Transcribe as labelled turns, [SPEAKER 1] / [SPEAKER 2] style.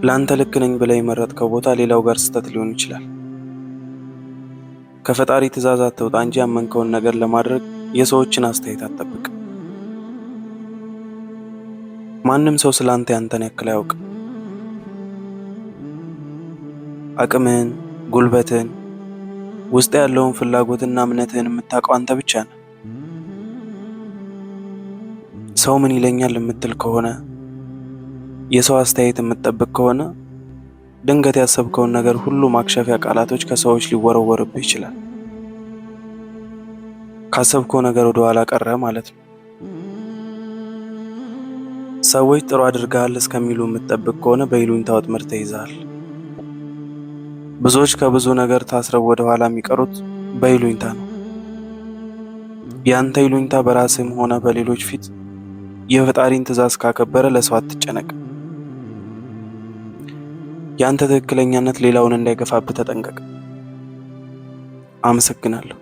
[SPEAKER 1] ላንተ ልክ ነኝ ብለህ የመረጥከው ቦታ ሌላው ጋር ስህተት ሊሆን ይችላል። ከፈጣሪ ትእዛዝ አትውጣ እንጂ ያመንከውን ነገር ለማድረግ የሰዎችን አስተያየት አትጠብቅ። ማንም ሰው ስላንተ ያንተን ያክል አያውቅም። አቅምህን፣ ጉልበትህን፣ ውስጥ ያለውን ፍላጎትና እምነትህን የምታውቀው አንተ ብቻ ነህ። ሰው ምን ይለኛል የምትል ከሆነ፣ የሰው አስተያየት የምትጠብቅ ከሆነ ድንገት ያሰብከውን ነገር ሁሉ ማክሸፊያ ቃላቶች ከሰዎች ሊወረወርብህ ይችላል። ካሰብከው ነገር ወደ ኋላ ቀረ ማለት ነው። ሰዎች ጥሩ አድርገሃል እስከሚሉ የምትጠብቅ ከሆነ በይሉኝታ ወጥመድ ተይዘሃል። ብዙዎች ከብዙ ነገር ታስረው ወደ ኋላ የሚቀሩት በይሉኝታ ነው። ያንተ ይሉኝታ በራስህም ሆነ በሌሎች ፊት የፈጣሪን ትእዛዝ ካከበረ ለሰው አትጨነቅ። ያንተ ትክክለኛነት ሌላውን እንዳይገፋብህ ተጠንቀቅ። አመሰግናለሁ።